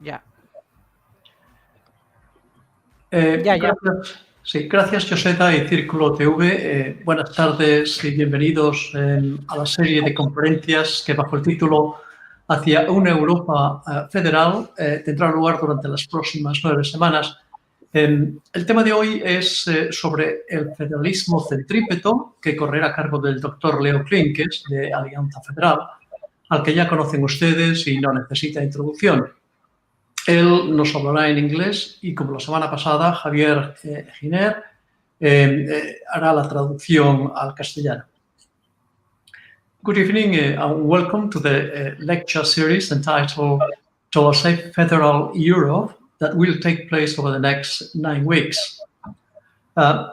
Ya. Gracias. Sí, gracias, Joseta y Círculo TV. Buenas tardes y bienvenidos a la serie de conferencias que bajo el título Hacia una Europa Federal tendrá lugar durante las próximas 9 semanas. El tema de hoy es sobre el federalismo centrípeto, que correrá a cargo del doctor Leo Klinkes, de Alianza Federal, al que ya conocen ustedes y no necesita introducción. Él nos hablará en inglés y, como la semana pasada, Javier Giner hará la traducción al castellano. Good evening and welcome to the lecture series entitled Towards a Federal Europe that will take place over the next 9 weeks.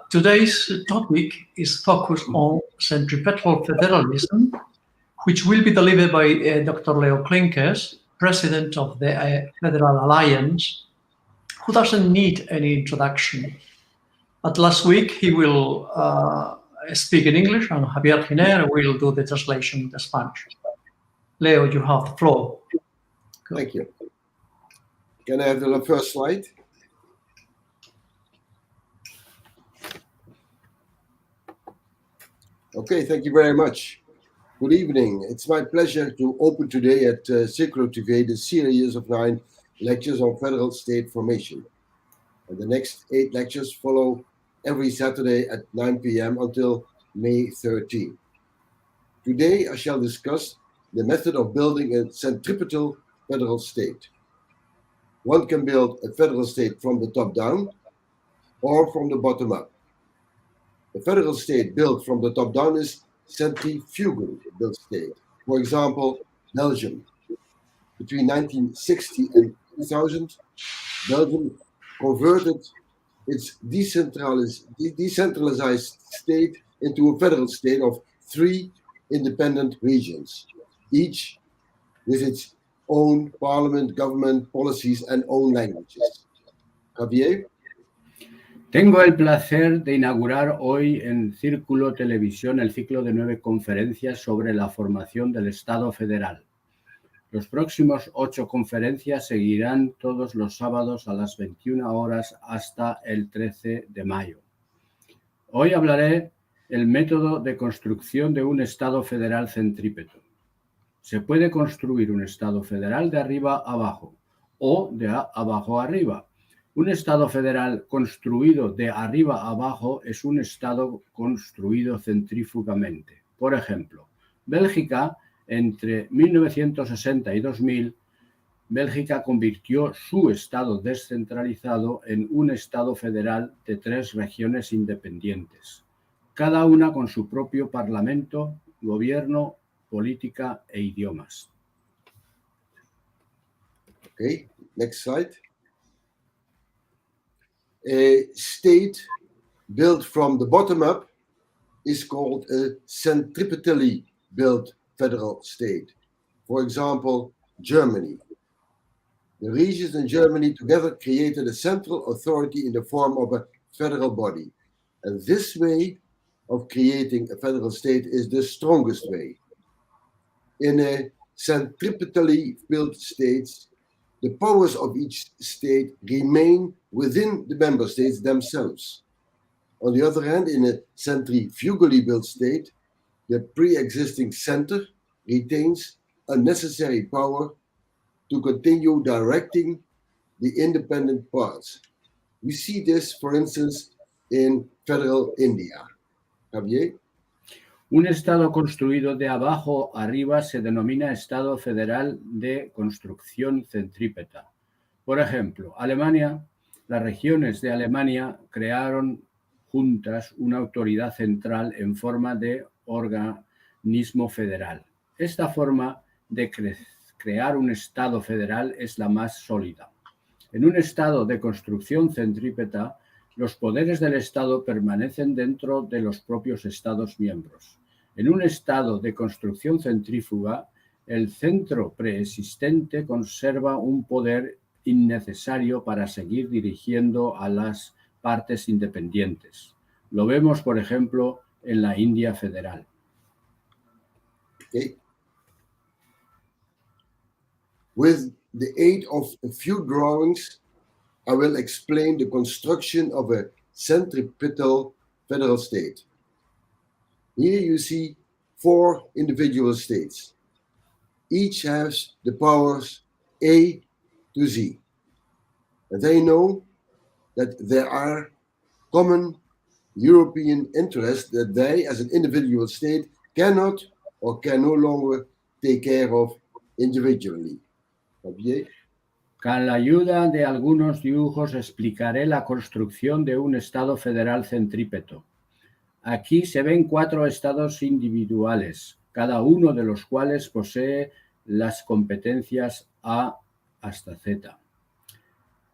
Today's topic is focused on centripetal federalism, which will be delivered by Dr. Leo Klinkes, President of the Federal Alliance, who doesn't need any introduction. But last week he will speak in English and Javier Giner will do the translation in Spanish. Leo, you have the floor. Go. Thank you. Can I have the first slide? Okay, thank you very much. Good evening. It's my pleasure to open today at Círculo TV the series of 9 lectures on federal state formation. And the next 8 lectures follow every Saturday at 9 p.m. until May 13. Today I shall discuss the method of building a centripetal federal state. One can build a federal state from the top down or from the bottom up. A federal state built from the top down is centrifugal built state. For example, Belgium. Between 1960 and 2000, Belgium converted its decentralized state into a federal state of 3 independent regions, each with its own parliament, government, policies, and own languages. Javier? Tengo el placer de inaugurar hoy en Círculo Televisión el ciclo de 9 conferencias sobre la formación del Estado federal. Los próximos 8 conferencias seguirán todos los sábados a las 21 horas hasta el 13 de mayo. Hoy hablaré del método de construcción de un Estado federal centrípeto. Se puede construir un Estado federal de arriba a abajo o de abajo a arriba. Un Estado federal construido de arriba a abajo es un Estado construido centrífugamente. Por ejemplo, Bélgica, entre 1960 y 2000, Bélgica convirtió su Estado descentralizado en un Estado federal de 3 regiones independientes, cada una con su propio parlamento, gobierno, política e idiomas. Okay, next slide. A state built from the bottom up is called a centripetally built federal state. For example, Germany. The regions in Germany together created a central authority in the form of a federal body. And this way of creating a federal state is the strongest way. In a centripetally built states, the powers of each state remain within the member states themselves. On the other hand, in a centrifugally built state, the pre-existing center retains a necessary power to continue directing the independent parts. We see this, for instance, in federal India. Javier? Un Estado construido de abajo arriba se denomina Estado federal de construcción centrípeta. Por ejemplo, Alemania, las regiones de Alemania crearon juntas una autoridad central en forma de organismo federal. Esta forma de crear un Estado federal es la más sólida. En un Estado de construcción centrípeta, los poderes del Estado permanecen dentro de los propios Estados miembros. En un Estado de construcción centrífuga, el centro preexistente conserva un poder innecesario para seguir dirigiendo a las partes independientes. Lo vemos, por ejemplo, en la India federal. Okay. With the aid of a few drawings, I will explain the construction of a centripetal federal state. Here you see 4 individual states. Each has the powers A to Z. And they know that there are common European interests that they, as an individual state, cannot or can no longer take care of individually. ¿Bien? Con la ayuda de algunos dibujos explicaré la construcción de un Estado federal centrípeto. Aquí se ven 4 estados individuales, cada uno de los cuales posee las competencias A hasta Z.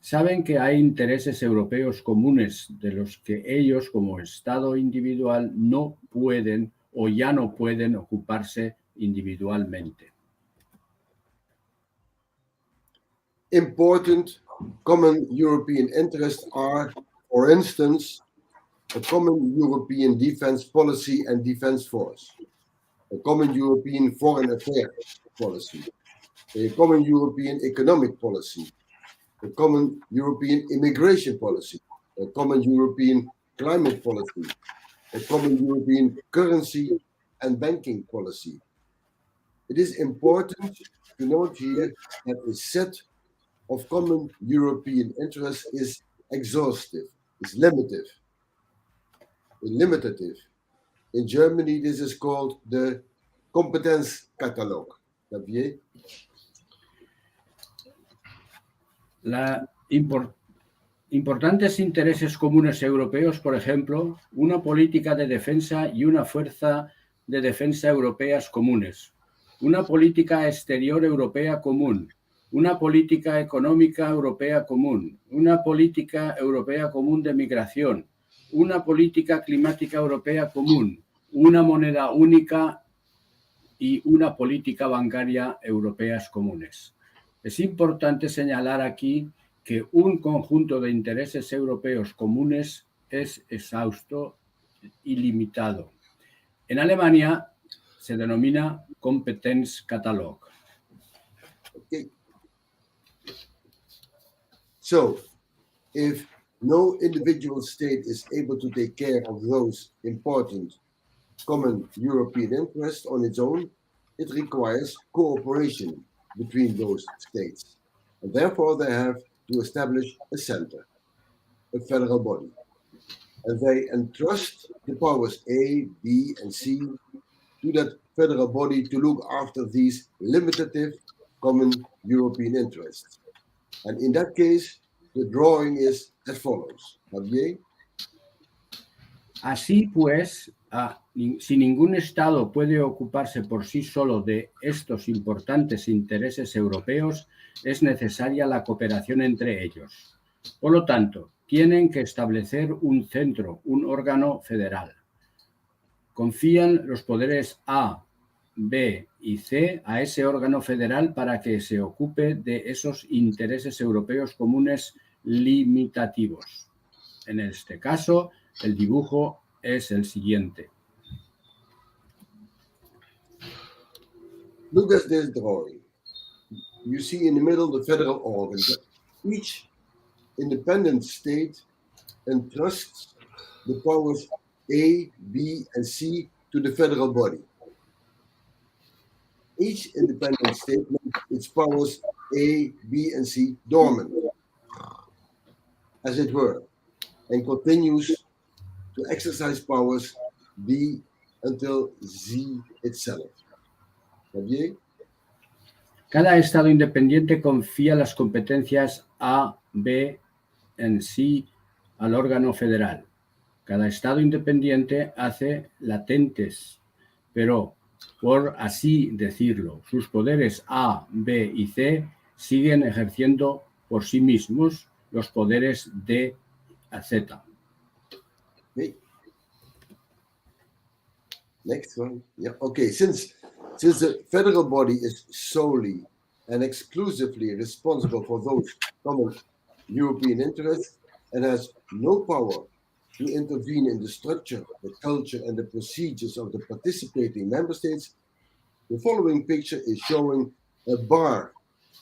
Saben que hay intereses europeos comunes de los que ellos, como Estado individual, no pueden o ya no pueden ocuparse individualmente. Important common European interests are, for instance, a common European defense policy and defense force, a common European foreign affairs policy, a common European economic policy, a common European immigration policy, a common European climate policy, a common European currency and banking policy. It is important to note here that a set of common European interests is exhaustive, is limitative. In Germany, this is called the Kompetenzkatalog. Importantes intereses comunes europeos, por ejemplo, una política de defensa y una fuerza de defensa europeas comunes, una política exterior europea común, una política económica europea común, una política europea común de migración, una política climática europea común, una moneda única y una política bancaria europeas comunes. Es importante señalar aquí que un conjunto de intereses europeos comunes es exhausto y limitado. En Alemania se denomina Kompetenzkatalog. Okay. So, if no individual state is able to take care of those important common European interests on its own, it requires cooperation between those states. And therefore, they have to establish a center, a federal body. And they entrust the powers A, B, and C to that federal body to look after these limitative common European interests. And in that case, the drawing is as follows. Javier? Así pues, si ningún Estado puede ocuparse por sí solo de estos importantes intereses europeos, es necesaria la cooperación entre ellos. Por lo tanto, tienen que establecer un centro, un órgano federal. Confían los poderes A, B y C a ese órgano federal para que se ocupe de esos intereses europeos comunes limitativos. En este caso, el dibujo es el siguiente. Look at this drawing. You see in the middle the federal organ. Each independent state entrusts the powers A, B, and C to the federal body. Each independent state makes its powers A, B, and C dormant, as it were, and continues to exercise powers B until Z itself. Javier? Cada Estado independiente confía las competencias A, B, en C al órgano federal. Cada Estado independiente hace latentes, pero por así decirlo, sus poderes A, B y C siguen ejerciendo por sí mismos los poderes D a Z. Okay. Next one. Yeah. Okay. Since the federal body is solely and exclusively responsible for those common European interests and has no power to intervene in the structure, the culture, and the procedures of the participating member states, the following picture is showing a bar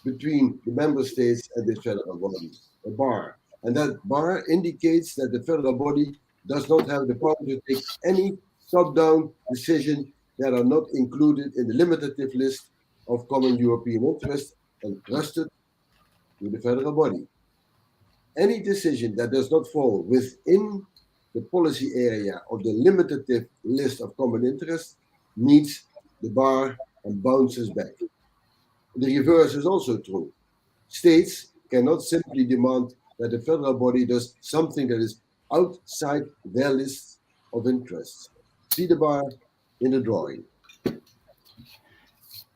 between the member states and the federal body, a bar. And that bar indicates that the federal body does not have the power to take any top-down decision that are not included in the limitative list of common European interests entrusted to the federal body. Any decision that does not fall within the policy area of the limitative list of common interests needs the bar and bounces back. The reverse is also true. States cannot simply demand that the federal body does something that is outside their list of interests. See the bar in the drawing.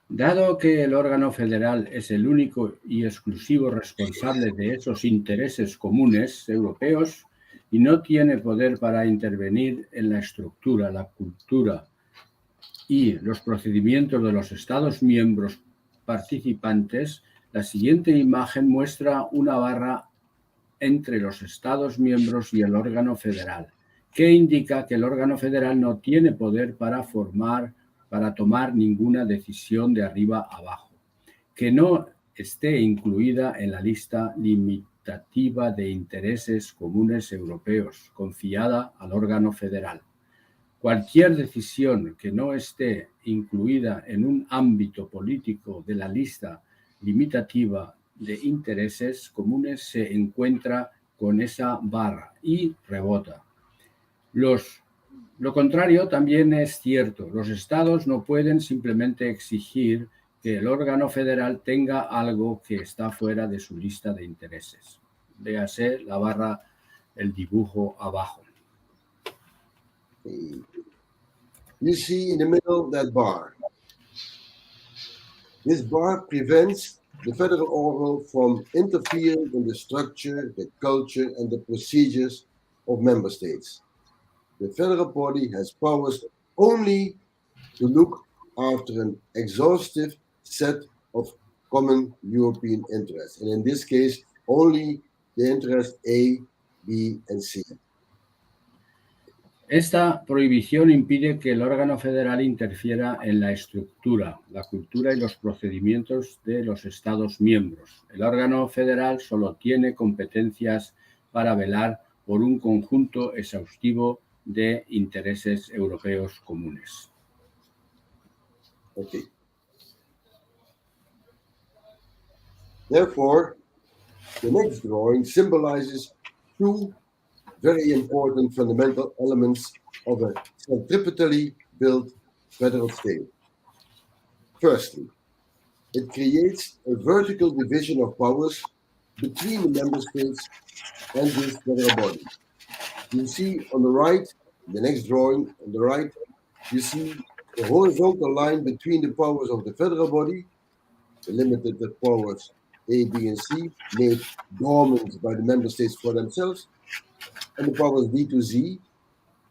Dado que el órgano federal es el único y exclusivo responsable de esos intereses comunes europeos y no tiene poder para intervenir en la estructura, la cultura y los procedimientos de los Estados miembros participantes, la siguiente imagen muestra una barra entre los Estados miembros y el órgano federal, que indica que el órgano federal no tiene poder para tomar ninguna decisión de arriba a abajo, que no esté incluida en la lista limitativa de intereses comunes europeos, confiada al órgano federal. Cualquier decisión que no esté incluida en un ámbito político de la lista limitativa de intereses comunes se encuentra con esa barra y rebota. Lo contrario también es cierto. Los estados no pueden simplemente exigir que el órgano federal tenga algo que está fuera de su lista de intereses. Véase la barra, el dibujo abajo. You see in the middle that bar. This bar prevents the federal organ from interfering in the structure, the culture, and the procedures of member states. The federal body has powers only to look after an exhaustive set of common European interests, and in this case, only the interests A, B, and C. Esta prohibición impide que el órgano federal interfiera en la estructura, la cultura y los procedimientos de los Estados miembros. El órgano federal solo tiene competencias para velar por un conjunto exhaustivo de intereses europeos comunes. Okay. Therefore, the next drawing symbolizes two very important fundamental elements of a centripetally built federal state. Firstly, it creates a vertical division of powers between the member states and this federal body. You see on the right, the next drawing on the right, you see the horizontal line between the powers of the federal body, the limited powers A, B, and C, made dormant by the member states for themselves, and the powers D to Z,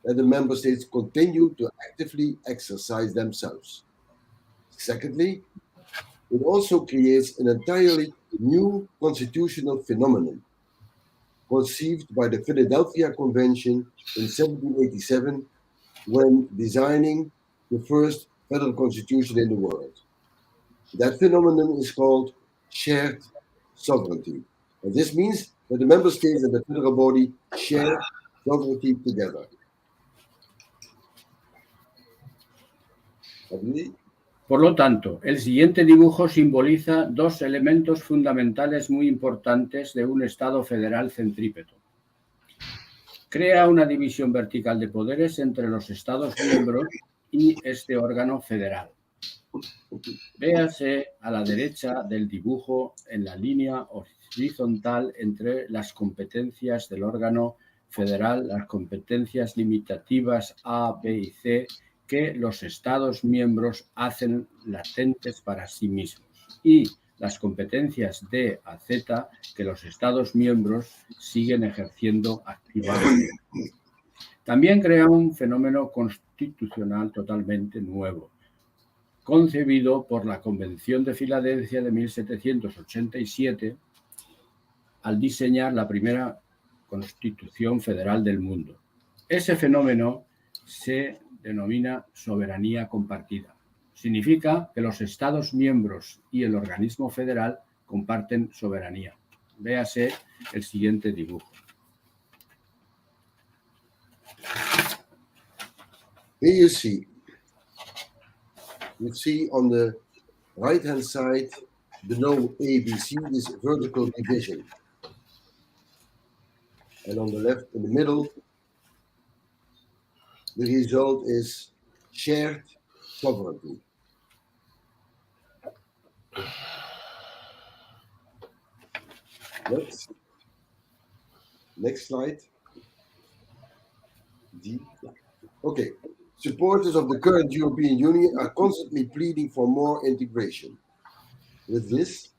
that the member states continue to actively exercise themselves. Secondly, it also creates an entirely new constitutional phenomenon, conceived by the Philadelphia Convention in 1787 when designing the first federal constitution in the world. That phenomenon is called shared sovereignty. And this means that the member states and the federal body share sovereignty together. Por lo tanto, el siguiente dibujo simboliza dos elementos fundamentales muy importantes de un Estado federal centrípeto. Crea una división vertical de poderes entre los Estados miembros y este órgano federal. Véase a la derecha del dibujo en la línea horizontal entre las competencias del órgano federal, las competencias limitativas A, B y C que los Estados miembros hacen latentes para sí mismos y las competencias D a Z que los Estados miembros siguen ejerciendo activamente. También crea un fenómeno constitucional totalmente nuevo, concebido por la Convención de Filadelfia de 1787 al diseñar la primera Constitución Federal del mundo. Ese fenómeno se denomina soberanía compartida. Significa que los Estados miembros y el organismo federal comparten soberanía. Véase el siguiente dibujo. Here you see on the right-hand side below ABC this vertical division. And on the left, in the middle, the result is shared sovereignty. Next slide. Okay. Supporters of the current European Union are constantly pleading for more integration. With this,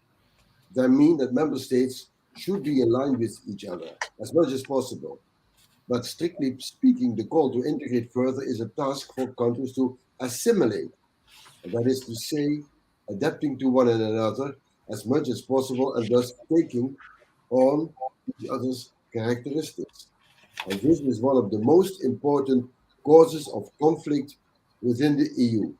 they mean that member states should be in line with each other as much as possible. But strictly speaking, the call to integrate further is a task for countries to assimilate. And that is to say, adapting to one another as much as possible and thus taking on each other's characteristics. And this is one of the most important causes of conflict within the EU.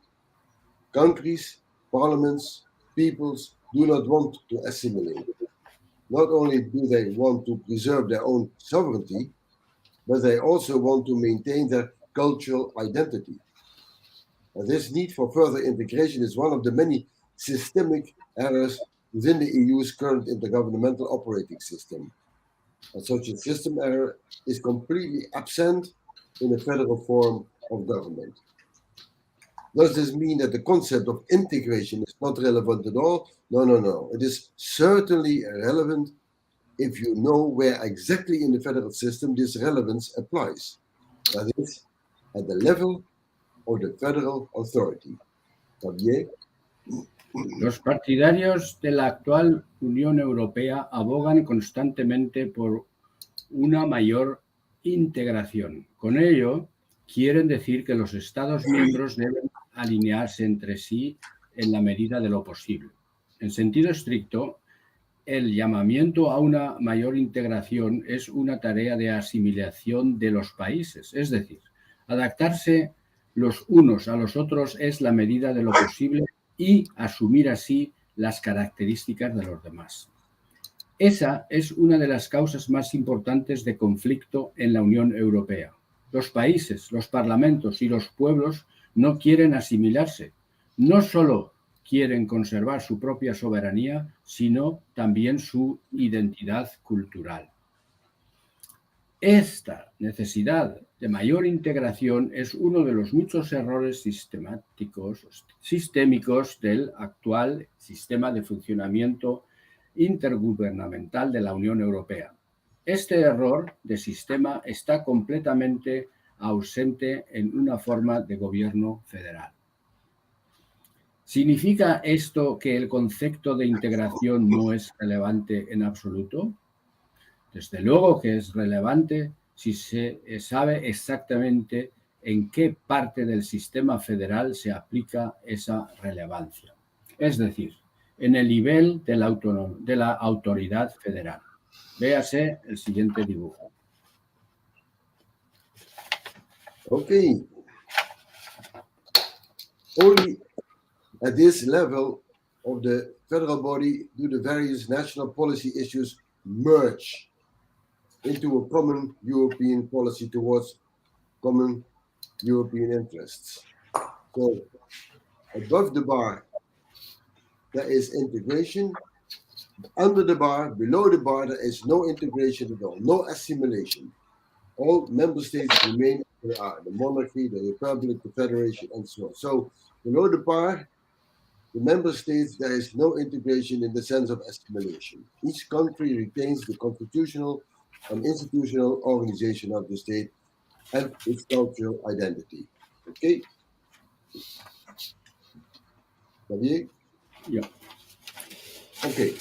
Countries, parliaments, peoples do not want to assimilate. Not only do they want to preserve their own sovereignty, but they also want to maintain their cultural identity. And this need for further integration is one of the many systemic errors within the EU's current intergovernmental operating system. And such a system error is completely absent in a federal form of government. Does this mean that the concept of integration is not relevant at all? No. It is certainly relevant if you know where exactly in the federal system this relevance applies. That is, at the level of the federal authority. Javier? Los partidarios de la actual Unión Europea abogan constantemente por una mayor integración. Con ello, quieren decir que los Estados miembros deben alinearse entre sí en la medida de lo posible. En sentido estricto, el llamamiento a una mayor integración es una tarea de asimilación de los países, es decir, adaptarse los unos a los otros es la medida de lo posible y asumir así las características de los demás. Esa es una de las causas más importantes de conflicto en la Unión Europea. Los países, los parlamentos y los pueblos no quieren asimilarse, no solo quieren conservar su propia soberanía, sino también su identidad cultural. Esta necesidad de mayor integración es uno de los muchos errores sistémicos del actual sistema de funcionamiento intergubernamental de la Unión Europea. Este error de sistema está completamente ausente en una forma de gobierno federal. ¿Significa esto que el concepto de integración no es relevante en absoluto? Desde luego que es relevante si se sabe exactamente en qué parte del sistema federal se aplica esa relevancia. Es decir, en el nivel de la autoridad federal. Véase el siguiente dibujo. Okay. Only at this level of the federal body do the various national policy issues merge into a common European policy towards common European interests. So above the bar, there is integration. Under the bar, below the bar, there is no integration at all, no assimilation. All member states remain as they are, the monarchy, the republic, the federation, and so on. So below the bar, the member states, there is no integration in the sense of assimilation. Each country retains the constitutional and institutional organization of the state and its cultural identity. Okay? Javier? Yeah. Okay.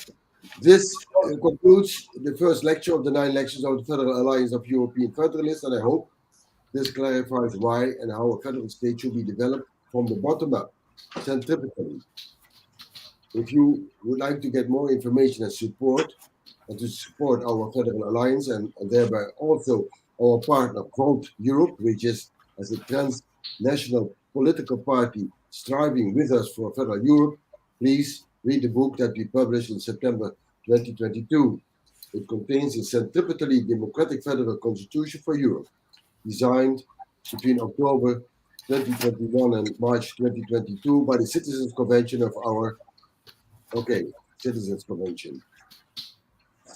This concludes the first lecture of the 9 lectures of the Federal Alliance of European Federalists, and I hope this clarifies why and how a federal state should be developed from the bottom up, centripetally. If you would like to get more information and support, and to support our Federal Alliance and thereby also our partner Vote Europe, which is as a transnational political party striving with us for Federal Europe, please read the book that we published in September 2022. It contains a centripetally democratic federal constitution for Europe, designed between October 2021 and March 2022 by the Citizens Convention of our, Citizens Convention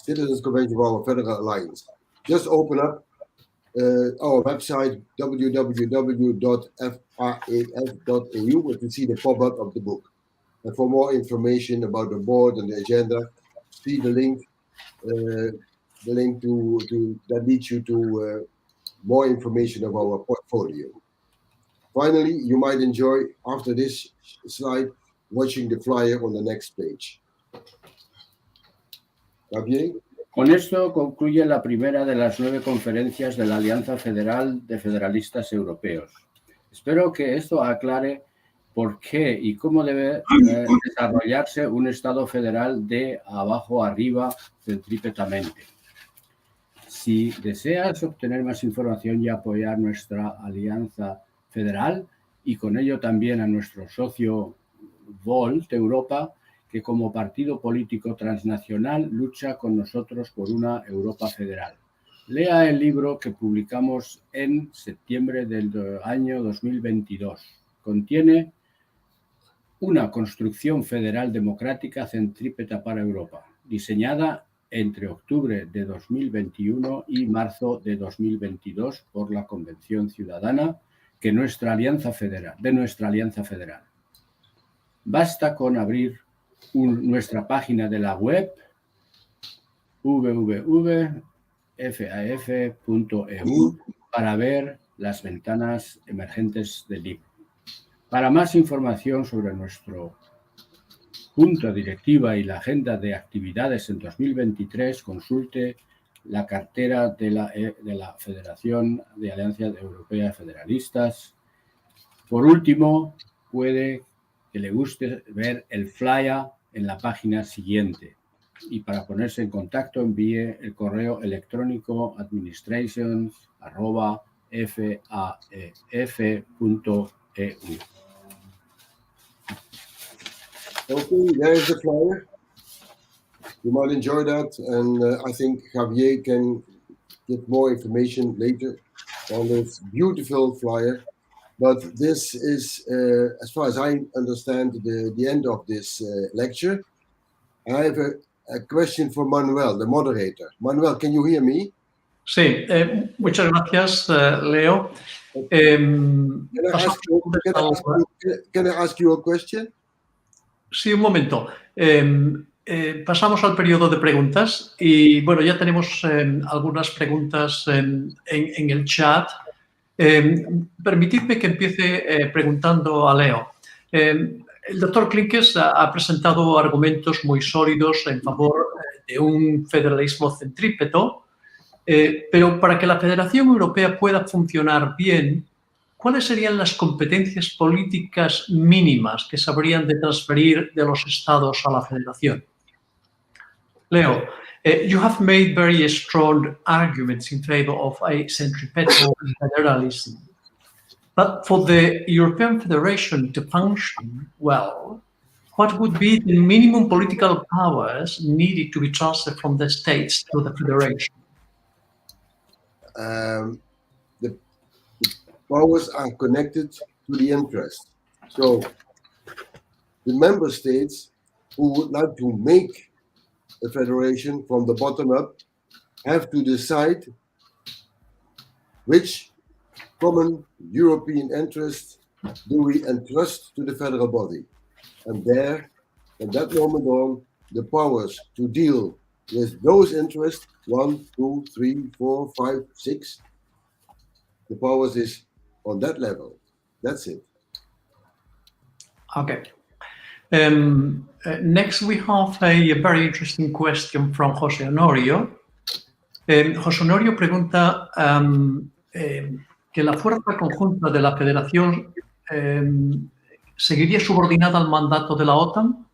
of our Federal Alliance. Just open up our website, www.faf.eu, where you see the pop-up of the book. And for more information about the board and the agenda, see the link that leads you to more information of our portfolio. Finally, you might enjoy, after this slide, watching the flyer on the next page. Javier? Con esto concluye la primera de las 9 conferencias de la Alianza Federal de Federalistas Europeos. Espero que esto aclare por qué y cómo debe desarrollarse un Estado federal de abajo arriba centrípetamente. Si deseas obtener más información y apoyar nuestra Alianza Federal y con ello también a nuestro socio Volt Europa, que como partido político transnacional lucha con nosotros por una Europa federal. Lea el libro que publicamos en septiembre del año 2022. Contiene una construcción federal democrática centrípeta para Europa, diseñada entre octubre de 2021 y marzo de 2022 por la Convención Ciudadana de nuestra Alianza Federal. Basta con abrir nuestra página de la web www.faf.eu para ver las ventanas emergentes del libro. Para más información sobre nuestro junta directiva y la agenda de actividades en 2023, consulte la cartera de la Federación de Alianza Europea de Federalistas. Por último, puede que le guste ver el flyer en la página siguiente. Y para ponerse en contacto, envíe el correo electrónico administrations@faf.eu. Okay, there's the flyer. You might enjoy that, and I think Javier can get more information later on this beautiful flyer. But this is, as far as I understand, the end of this lecture. I have a question for Manuel, the moderator. Manuel, can you hear me? Sí, muchas gracias, Leo. Can I ask you a question? Sí, un momento. Pasamos al periodo de preguntas y, bueno, ya tenemos algunas preguntas en el chat. Permitidme que empiece preguntando a Leo. El doctor Klinkes ha presentado argumentos muy sólidos en favor de un federalismo centrípeto, pero para que la Federación Europea pueda funcionar bien, ¿cuáles serían las competencias políticas mínimas que se habrían de transferir de los estados a la Federación? Leo, you have made very strong arguments in favor of a centripetal federalism. But for the European Federation to function well, what would be the minimum political powers needed to be transferred from the states to the Federation? The powers are connected to the interest. So the member states who would like to make a federation from the bottom up have to decide which common European interest do we entrust to the federal body. And there, at that moment on, the powers to deal with those interests, 1, 2, 3, 4, 5, 6, the powers is on that level. That's it. Okay. Next, we have a very interesting question from José Honorio. José Honorio pregunta que la fuerza conjunta de la Federación seguiría subordinada al mandato de la OTAN.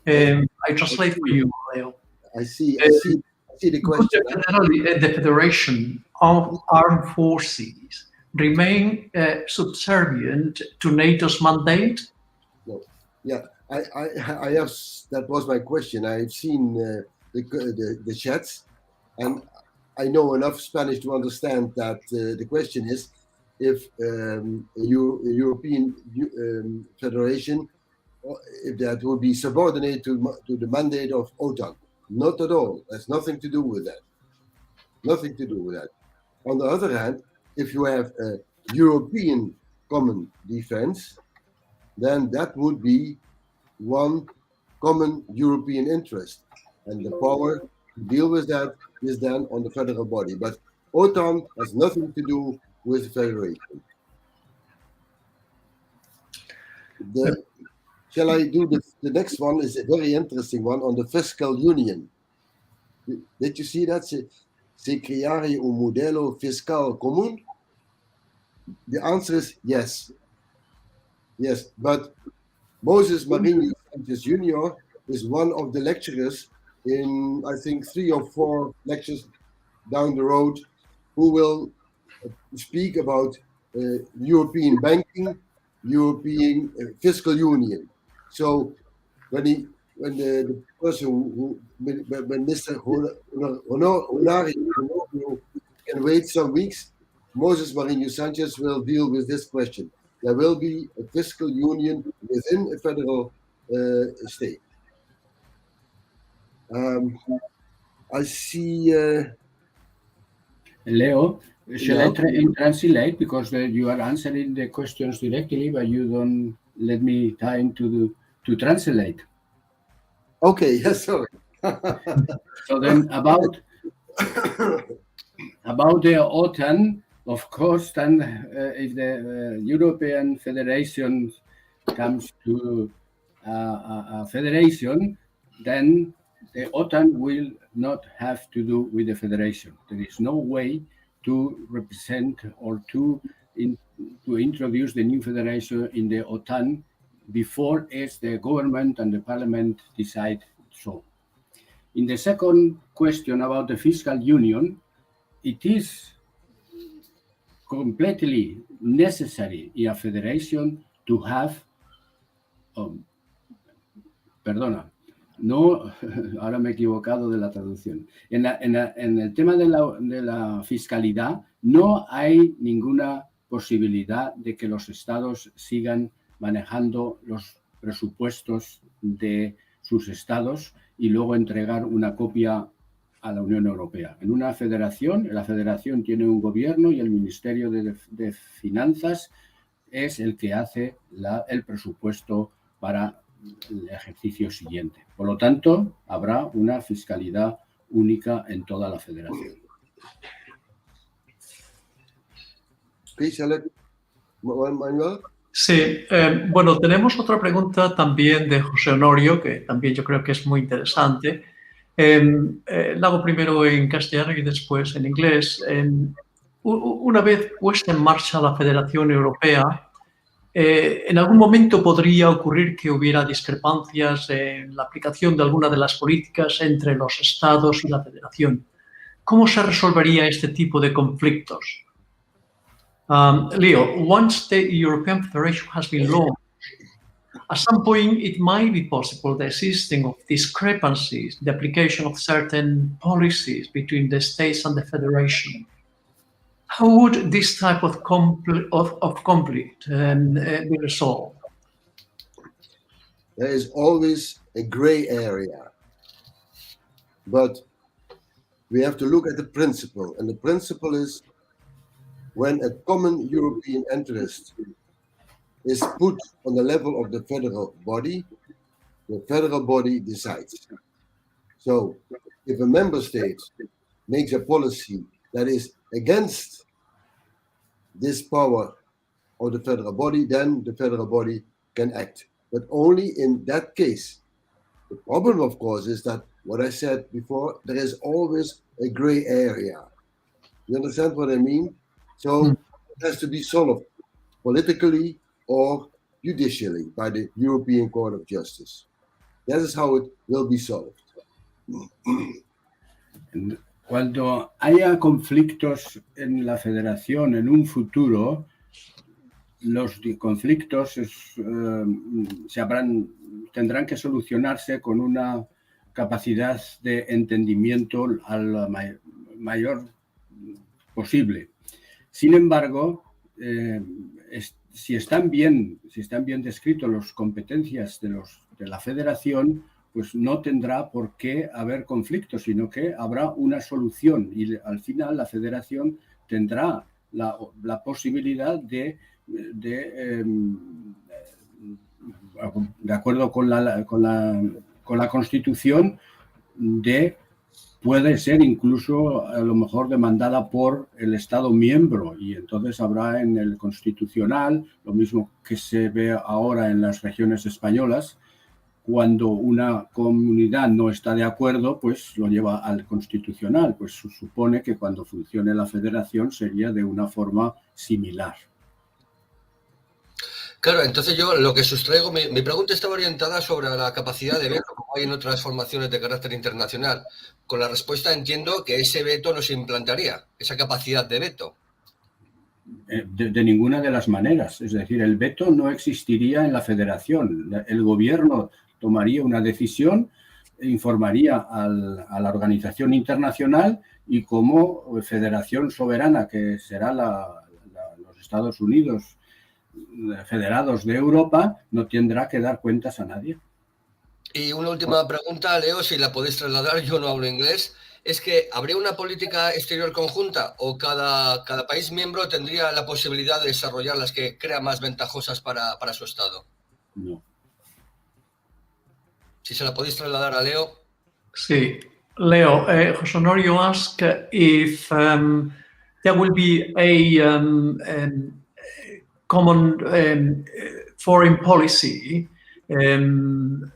I translate for you, Leo. I see the question. The Federation of Armed Forces remain subservient to NATO's mandate? No. Yeah, I have, that was my question. I've seen the chats, and I know enough Spanish to understand that the question is if a European Federation, if that would be subordinate to the mandate of OTAN. Not at all. There's nothing to do with that. Nothing to do with that. On the other hand, if you have a European common defense, then that would be one common European interest. And the power to deal with that is then on the federal body. But OTAN has nothing to do with the federation. Shall I do the next one? Is a very interesting one on the fiscal union. Did you see that? Se creare un modello fiscal común? The answer is yes. Yes, but Moses Marinho Sanchez Jr. is one of the lecturers in, I think, 3 or 4 lectures down the road who will speak about European banking, European fiscal union. So when the person when Mr. Honari can wait some weeks, Moses Marinho Sanchez will deal with this question. There will be a fiscal union within a federal state. I see. Leo, shall I translate, because you are answering the questions directly, but you don't let me time to translate. Okay, yes, sorry. So then about the OTAN, of course, then if the European Federation comes to a federation, then the OTAN will not have to do with the federation. There is no way to represent or to introduce the new federation in the OTAN before as the government and the parliament decide so. In the second question about the fiscal union, it is completely necessary in a federation to have, no, ahora me he equivocado de la traducción. En el tema de la fiscalidad, no hay ninguna posibilidad de que los estados sigan manejando los presupuestos de sus estados y luego entregar una copia a la Unión Europea. En una federación, la federación tiene un gobierno y el Ministerio de Finanzas es el que hace el presupuesto para el ejercicio siguiente. Por lo tanto, habrá una fiscalidad única en toda la federación. Manuel. Sí, bueno, tenemos otra pregunta también de José Honorio, que también yo creo que es muy interesante. La hago primero en castellano y después en inglés. Una vez puesta en marcha la Federación Europea, ¿en algún momento podría ocurrir que hubiera discrepancias en la aplicación de alguna de las políticas entre los estados y la Federación? ¿Cómo se resolvería este tipo de conflictos? Leo, once the European Federation has been launched, at some point it might be possible the existing of discrepancies, the application of certain policies between the states and the Federation. How would this type of conflict be resolved? There is always a gray area, but we have to look at the principle, and the principle is when a common European interest is put on the level of the federal body decides. So if a member state makes a policy that is against this power of the federal body, then the federal body can act. But only in that case. The problem, of course, is that what I said before, there is always a gray area. You understand what I mean? So it has to be solved politically or judicially by the European Court of Justice. That is how it will be solved. Cuando haya conflictos en la federación en un futuro, los conflictos tendrán que solucionarse con una capacidad de entendimiento al mayor posible. Sin embargo, si están bien descritos las competencias de la federación, pues no tendrá por qué haber conflictos, sino que habrá una solución y al final la federación tendrá la posibilidad de acuerdo con la Constitución, puede ser incluso a lo mejor demandada por el Estado miembro, y entonces habrá en el Constitucional, lo mismo que se ve ahora en las regiones españolas, cuando una comunidad no está de acuerdo, pues lo lleva al Constitucional. Pues se supone que cuando funcione la federación sería de una forma similar. Claro, entonces yo lo que sustraigo, mi pregunta estaba orientada sobre la capacidad de veto, como hay en otras formaciones de carácter internacional. Con la respuesta entiendo que ese veto no se implantaría, esa capacidad de veto. De ninguna de las maneras. Es decir, el veto no existiría en la federación. El gobierno tomaría una decisión, informaría a la organización internacional y como federación soberana, que será los Estados Unidos federados de Europa, no tendrá que dar cuentas a nadie. Y una última pregunta, Leo, si la podéis trasladar, yo no hablo inglés, es que ¿habría una política exterior conjunta o cada país miembro tendría la posibilidad de desarrollar las que crea más ventajosas para su Estado? No. Si se la podéis trasladar a Leo. Sí. Leo, José Honorio asked if there will be a common foreign policy in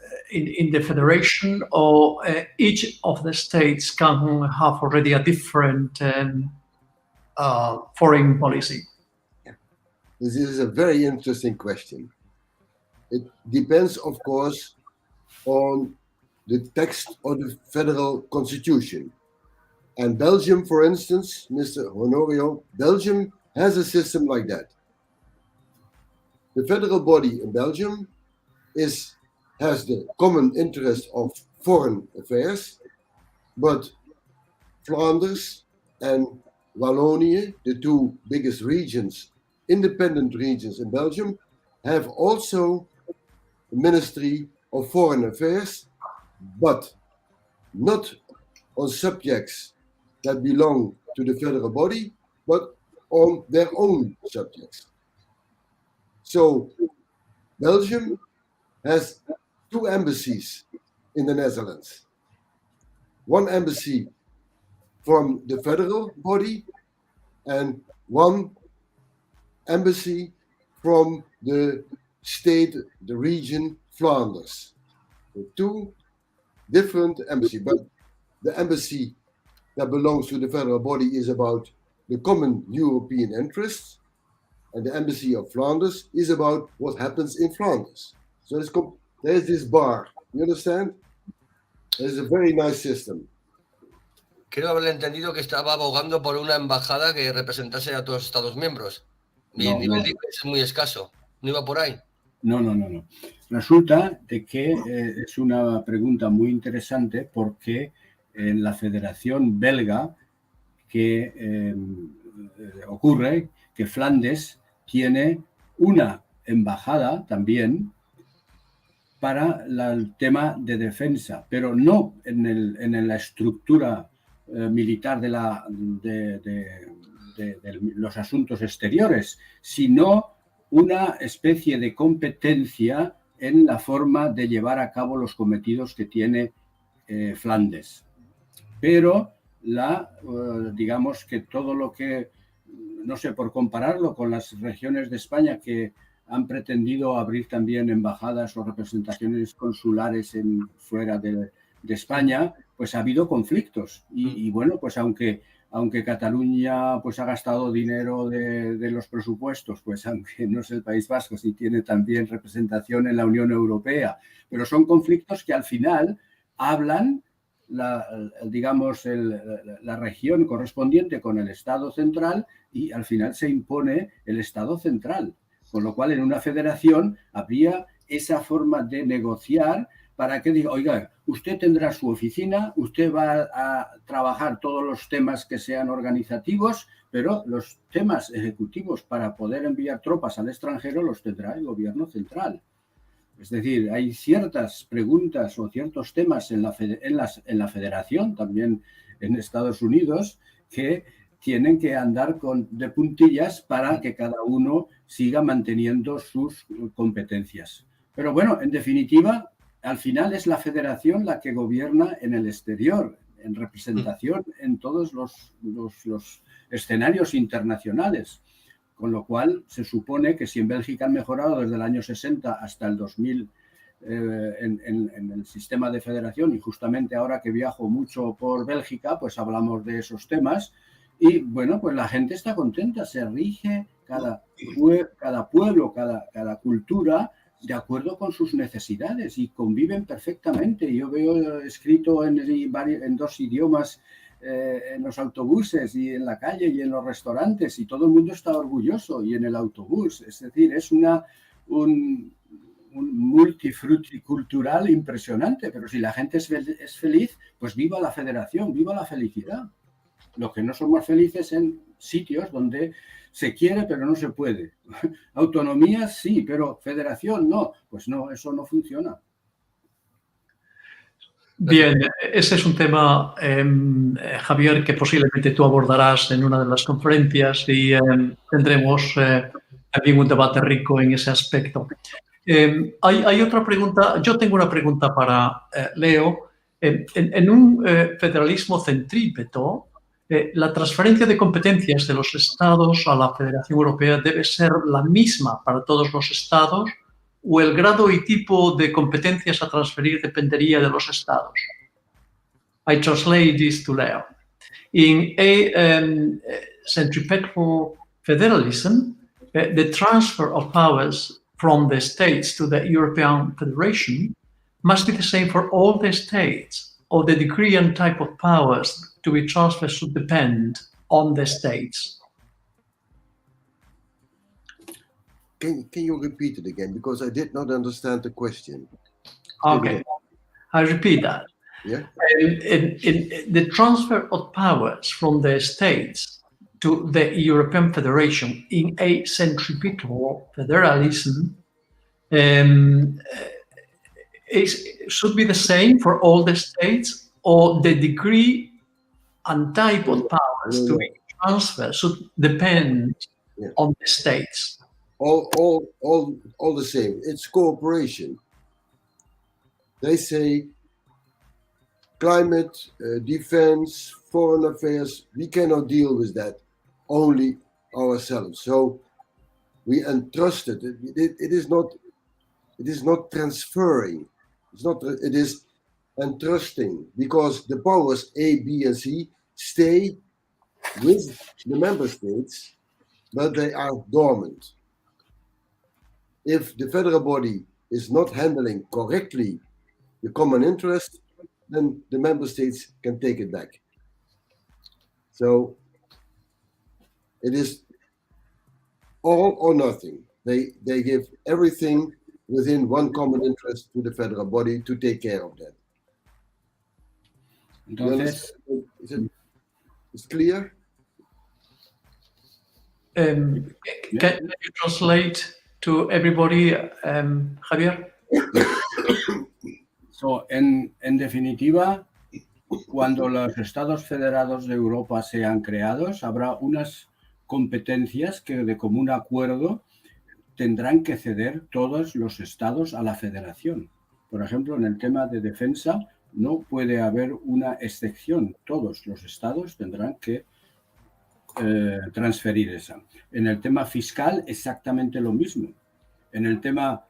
the federation, or each of the states can have already a different foreign policy? This is a very interesting question. It depends, of course, on the text of the federal constitution. And Belgium, for instance, Mr. Honorio, Belgium has a system like that. The federal body in Belgium has the common interest of foreign affairs, but Flanders and Wallonia, the two biggest regions, independent regions in Belgium, have also the Ministry of Foreign Affairs, but not on subjects that belong to the federal body, but on their own subjects. So Belgium has two embassies in the Netherlands. One embassy from the federal body and one embassy from the state, the region Flanders. So two different embassies, but the embassy that belongs to the federal body is about the common European interests, and the embassy of Flanders is about what happens in Flanders. So there's this bar, you understand? It's a very nice system. Creo haberle entendido que estaba abogando por una embajada que representase a todos los Estados miembros. Mi nivel de inglés es muy escaso. ¿No iba por ahí? No. Resulta de que es una pregunta muy interesante porque en la Federación Belga ocurre que Flandes tiene una embajada también para el tema de defensa, pero no en la estructura militar de los asuntos exteriores, sino una especie de competencia en la forma de llevar a cabo los cometidos que tiene Flandes. Pero digamos que todo lo que, no sé, por compararlo con las regiones de España que han pretendido abrir también embajadas o representaciones consulares fuera de España, pues ha habido conflictos. Y bueno, pues aunque Cataluña pues ha gastado dinero de los presupuestos, pues aunque no es el País Vasco, sí tiene también representación en la Unión Europea, pero son conflictos que al final hablan la región correspondiente con el Estado central y al final se impone el Estado central. Con lo cual, en una federación habría esa forma de negociar para que diga, oiga, usted tendrá su oficina, usted va a trabajar todos los temas que sean organizativos, pero los temas ejecutivos para poder enviar tropas al extranjero los tendrá el gobierno central. Es decir, hay ciertas preguntas o ciertos temas en la federación, también en Estados Unidos, que tienen que andar de puntillas para que cada uno siga manteniendo sus competencias. Pero bueno, en definitiva, al final es la federación la que gobierna en el exterior, en representación en todos los escenarios internacionales. Con lo cual, se supone que si en Bélgica han mejorado desde el año 60 hasta el 2000 en el sistema de federación, y justamente ahora que viajo mucho por Bélgica, pues hablamos de esos temas, y bueno, pues la gente está contenta, se rige cada pueblo, cada cultura de acuerdo con sus necesidades y conviven perfectamente. Yo veo escrito en 2 idiomas en los autobuses y en la calle y en los restaurantes, y todo el mundo está orgulloso, y en el autobús. Es decir, es un multifruticultural impresionante, pero si la gente es feliz, pues viva la federación, viva la felicidad. Los que no somos felices en sitios donde se quiere pero no se puede. Autonomía sí, pero federación no. Pues no, eso no funciona. Bien, ese es un tema, Javier, que posiblemente tú abordarás en una de las conferencias, y tendremos también un debate rico en ese aspecto. Hay otra pregunta. Yo tengo una pregunta para Leo. En un federalismo centrípeto, la transferencia de competencias de los Estados a la Federación Europea debe ser la misma para todos los Estados, o el grado y tipo de competencias a transferir dependería de los Estados. I translate this to Leo. In a centripetal federalism, the transfer of powers from the states to the European Federation must be the same for all the states, or the degree and type of powers to be transferred should depend on the states. Can you repeat it again? Because I did not understand the question. Okay, I repeat that. Yeah. In the transfer of powers from the states to the European Federation in a centripetal federalism should be the same for all the states, or the degree and type of powers to be transferred should depend on the states. All the same. It's cooperation. They say climate, defense, foreign affairs, we cannot deal with that only ourselves. So we entrusted it. It is not transferring. It is entrusting, because the powers A, B, and C stay with the member states, but they are dormant. If the federal body is not handling correctly the common interest, then the member states can take it back. So it is all or nothing. They give everything within one common interest to the federal body to take care of that. Entonces, it's clear? Can you translate to everybody, Javier? So, en definitiva, cuando los Estados Federados de Europa sean creados, habrá unas competencias que de común acuerdo tendrán que ceder todos los Estados a la Federación. Por ejemplo, en el tema de defensa no puede haber una excepción. Todos los Estados tendrán que transferir esa. En el tema fiscal, exactamente lo mismo. En el tema,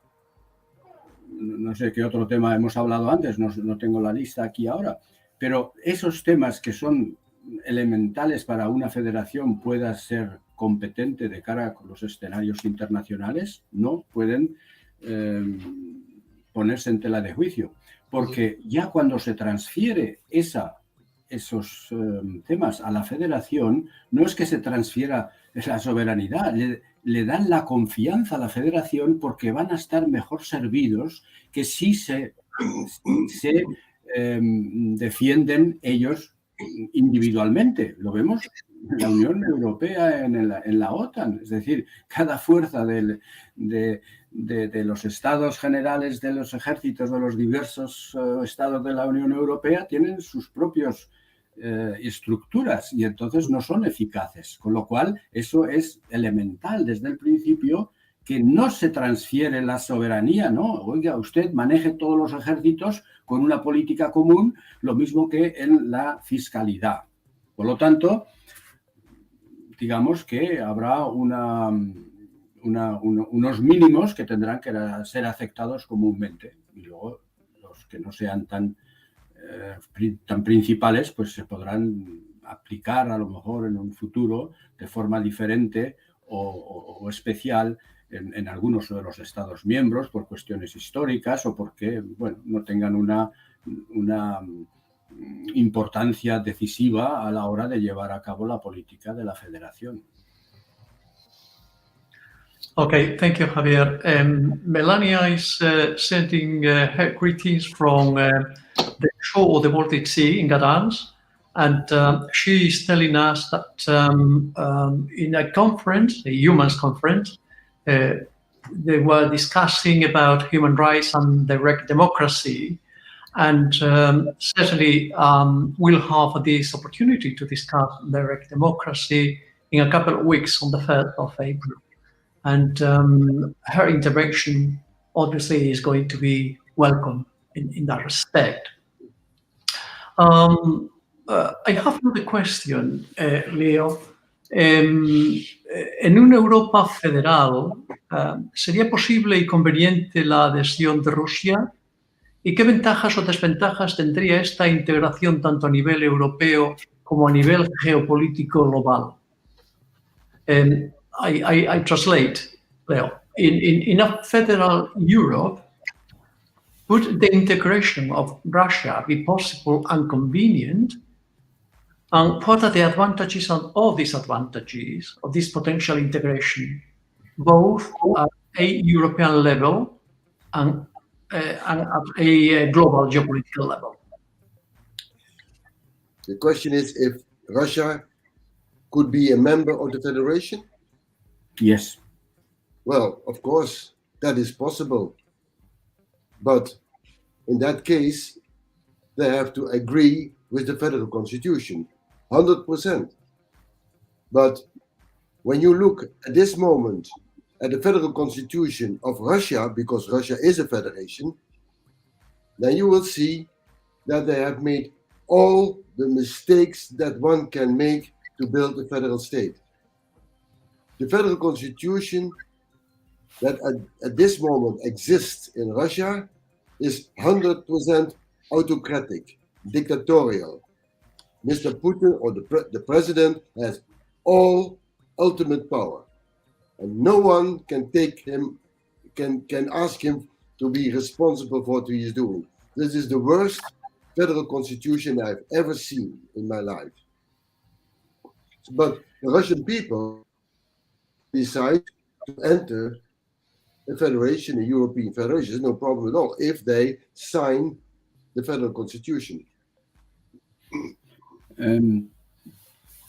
no sé qué otro tema hemos hablado antes, no tengo la lista aquí ahora, pero esos temas que son elementales para una federación pueda ser competente de cara a los escenarios internacionales, no pueden ponerse en tela de juicio, porque ya cuando se transfiere esos temas a la federación, no es que se transfiera la soberanía, le dan la confianza a la federación porque van a estar mejor servidos que si se defienden ellos individualmente. Lo vemos en la Unión Europea, en la OTAN. Es decir, cada fuerza de los estados generales de los ejércitos de los diversos estados de la Unión Europea tienen sus propios estructuras y entonces no son eficaces. Con lo cual, eso es elemental desde el principio, que no se transfiere la soberanía, ¿no? Oiga, usted maneje todos los ejércitos con una política común, lo mismo que en la fiscalidad. Por lo tanto, digamos que habrá unos mínimos que tendrán que ser aceptados comúnmente y luego los que no sean tan principales pues se podrán aplicar a lo mejor en un futuro de forma diferente o especial en algunos de los Estados miembros por cuestiones históricas o porque bueno, no tengan una importancia decisiva a la hora de llevar a cabo la política de la federación. Okay, thank you, Javier. Melania is sending her greetings from the shore of the Baltic Sea in Gdansk, and she is telling us that in a conference, a humans conference, they were discussing about human rights and direct democracy, and certainly we'll have this opportunity to discuss direct democracy in a couple of weeks on the 3rd of April. And her intervention obviously is going to be welcome in that respect. I have another question, Leo. En una Europa federal, ¿sería posible y conveniente la adhesión de Rusia? ¿Y qué ventajas o desventajas tendría esta integración tanto a nivel europeo como a nivel geopolítico global? I translate, Leo. In a federal Europe, would the integration of Russia be possible and convenient? And what are the advantages and all disadvantages of this potential integration, both at a European level and at a global geopolitical level? The question is if Russia could be a member of the Federation? Yes. Well, of course, that is possible. But in that case, they have to agree with the Federal Constitution, 100%. But when you look at this moment at the Federal Constitution of Russia, because Russia is a federation, then you will see that they have made all the mistakes that one can make to build a federal state. The Federal Constitution that at this moment exists in Russia is 100% autocratic, dictatorial. Mr. Putin or the president has all ultimate power, and no one can take him, can ask him to be responsible for what he is doing. This is the worst federal constitution I've ever seen in my life. But the Russian people decide to enter a federation, a European federation. There's no problem at all if they sign the federal constitution.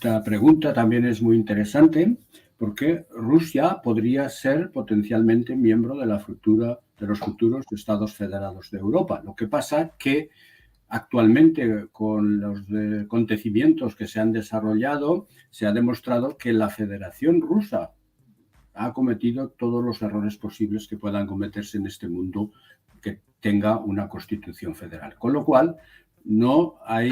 La pregunta también es muy interesante porque Rusia podría ser potencialmente miembro de los futuros Estados Federados de Europa. Lo que pasa que actualmente, con los acontecimientos que se han desarrollado, se ha demostrado que la Federación Rusa ha cometido todos los errores posibles que puedan cometerse en este mundo que tenga una constitución federal. Con lo cual, no hay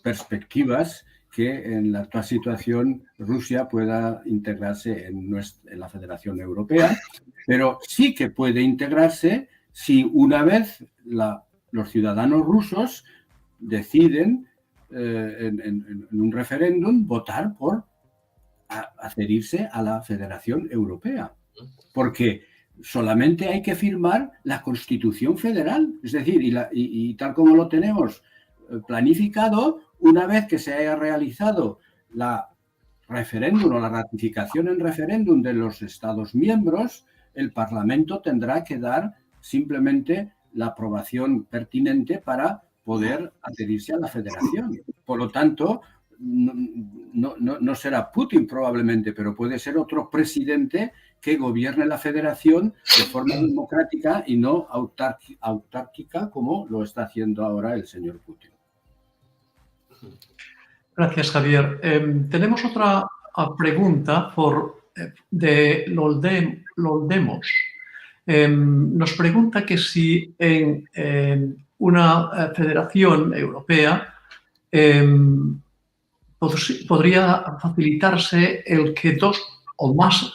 perspectivas que en la actual situación Rusia pueda integrarse en la Federación Europea, pero sí que puede integrarse si una vez los ciudadanos rusos deciden en un referéndum votar por adherirse a la Federación Europea, porque solamente hay que firmar la Constitución Federal, es decir, y tal como lo tenemos planificado. Una vez que se haya realizado la referéndum o la ratificación en referéndum de los Estados miembros, el Parlamento tendrá que dar simplemente la aprobación pertinente para poder adherirse a la federación. Por lo tanto, no será Putin probablemente, pero puede ser otro presidente que gobierne la federación de forma democrática y no autárquica como lo está haciendo ahora el señor Putin. Gracias, Javier. Tenemos otra pregunta de Loldemos. Nos pregunta que si en una federación europea podría facilitarse el que dos o más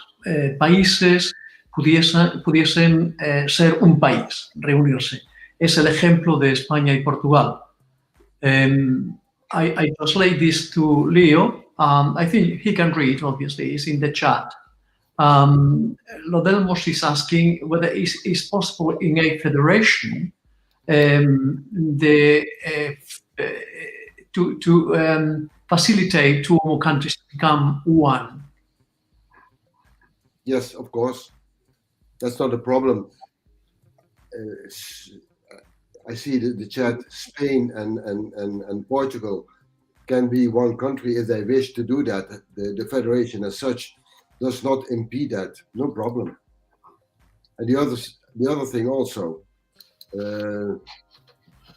países pudiesen ser un país, reunirse. Es el ejemplo de España y Portugal. I translate this to Leo. I think he can read, obviously, it's in the chat. Lodelmos is asking whether it's possible in a federation to facilitate two or more countries to become one. Yes, of course. That's not a problem. I see the chat, Spain and Portugal can be one country if they wish to do that. The federation as such does not impede that, no problem. And the other thing also,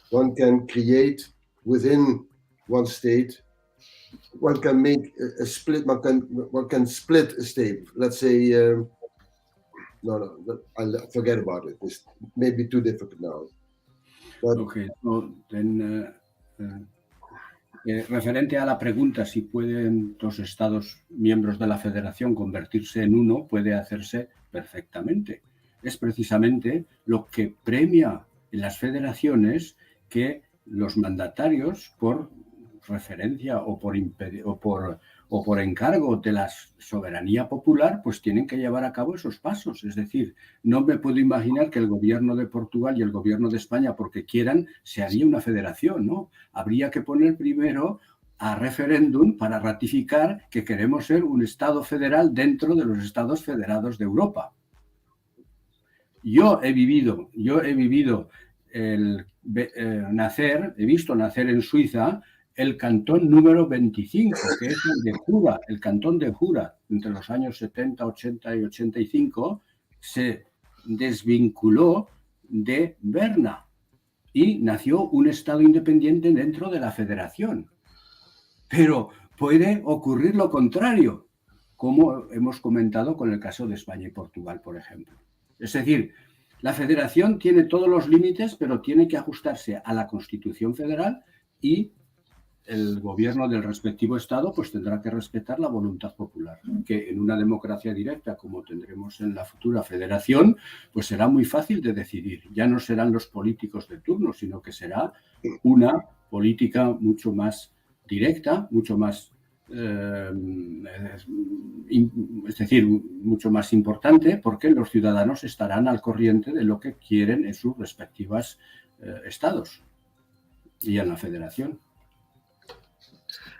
one can create within one state, one can make a split, one can split a state. Let's say, no, I'll forget about it. It's maybe too difficult now. But, okay, so then, referente a la pregunta si pueden dos Estados miembros de la Federación convertirse en uno, puede hacerse perfectamente. Es precisamente lo que premia en las federaciones que los mandatarios, por referencia o por encargo de la soberanía popular, pues tienen que llevar a cabo esos pasos. Es decir, no me puedo imaginar que el gobierno de Portugal y el gobierno de España, porque quieran, se haría una federación, ¿no? Habría que poner primero a referéndum para ratificar que queremos ser un Estado federal dentro de los Estados federados de Europa. Yo he visto nacer en Suiza el cantón número 25, que es el de Jura, el cantón de Jura. Entre los años 70, 80 y 85 se desvinculó de Berna y nació un Estado independiente dentro de la federación. Pero puede ocurrir lo contrario, como hemos comentado con el caso de España y Portugal, por ejemplo. Es decir, la federación tiene todos los límites, pero tiene que ajustarse a la Constitución federal y el gobierno del respectivo Estado pues tendrá que respetar la voluntad popular, que en una democracia directa como tendremos en la futura federación, pues será muy fácil de decidir. Ya no serán los políticos de turno, sino que será una política mucho más directa, mucho más, es decir, mucho más importante, porque los ciudadanos estarán al corriente de lo que quieren en sus respectivos estados y en la federación.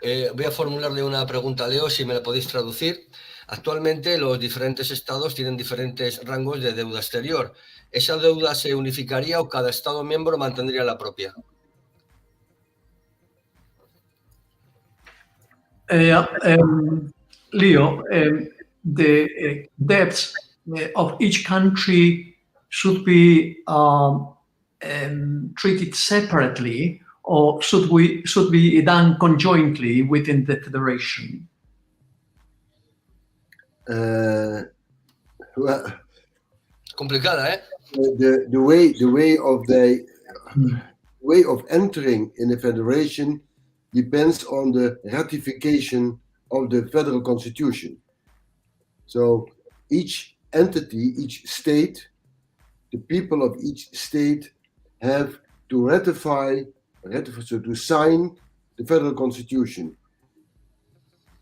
Voy a formularle una pregunta a Leo, si me la podéis traducir. Actualmente los diferentes estados tienen diferentes rangos de deuda exterior. ¿Esa deuda se unificaría o cada estado miembro mantendría la propia? Leo, the debts of each country should be treated separately, or should be done conjointly within the federation? Well, complicada, ¿eh? The way of entering in the federation depends on the ratification of the federal constitution. So each entity, each state, the people of each state have to ratify, so to sign the federal constitution.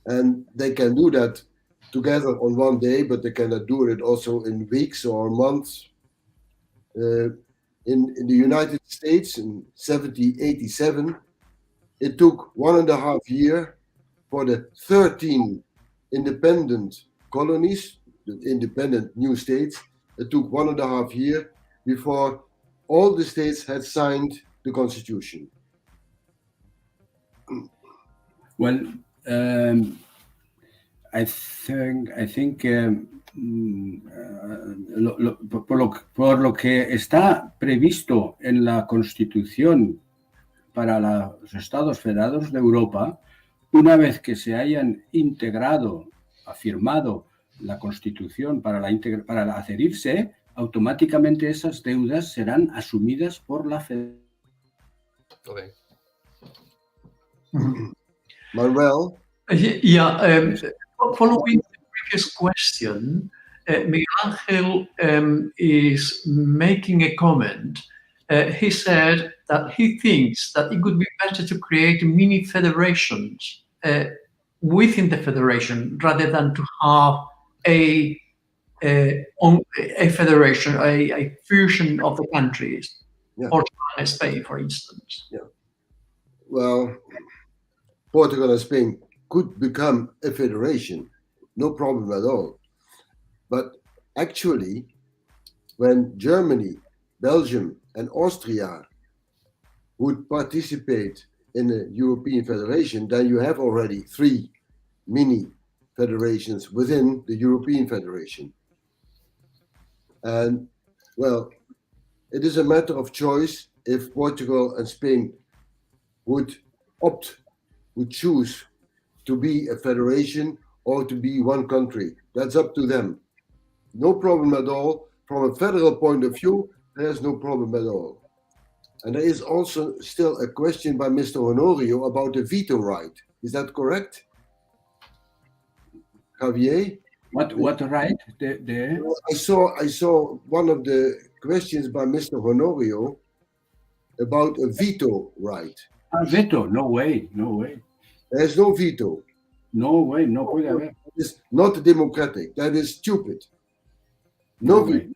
And they can do that together on one day, but they cannot do it also in weeks or months. In the United States in 1787, It took 1.5 years for the 13 independent colonies, the independent new states. It took 1.5 years before all the states had signed the constitution. Well, I think por lo que está previsto en la Constitución para los Estados Federados de Europa, una vez que se hayan integrado, afirmado la Constitución para adherirse, automáticamente esas deudas serán asumidas por la Federación. Okay. Manuel? Following the previous question, Miguel Ángel is making a comment. He said that he thinks that it would be better to create mini federations within the federation rather than to have a federation, a fusion of the countries, Portugal and Spain, for instance. Yeah. Well, Portugal and Spain could become a federation, no problem at all. But actually, when Germany, Belgium, and Austria would participate in a European federation, then you have already 3 mini federations within the European Federation. And, well, it is a matter of choice if Portugal and Spain would choose to be a federation or to be one country. That's up to them. No problem at all. From a federal point of view, there's no problem at all. And there is also still a question by Mr. Honorio about the veto right. Is that correct? Javier? What right? I saw one of the questions by Mr. Honorio about a veto right. A veto? No way. There's no veto. No way, no puede haber. It's not democratic. That is stupid. No veto.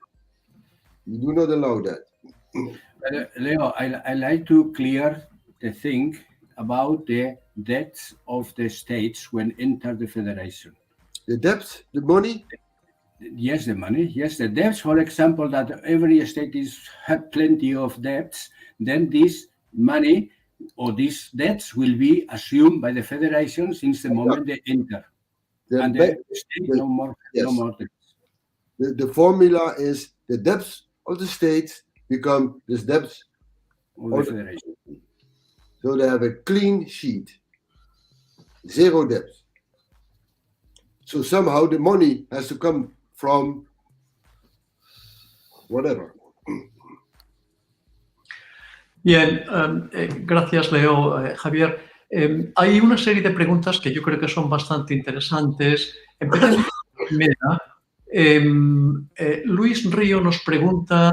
You do not allow that. Leo, I like to clear the thing about the debts of the states when enter the federation. The debt, the money? Yes, the money. Yes, the debts, for example, that every state have plenty of debts, then this money or these debts will be assumed by the federation since the moment they enter. And the state, no more debts. The formula is the debts of the states become the debts of the federation. So they have a clean sheet, 0 debts. So somehow the money has to come from whatever. Bien, gracias Leo. Javier, hay una serie de preguntas que yo creo que son bastante interesantes. Empezamos por la primera. Luis Río nos pregunta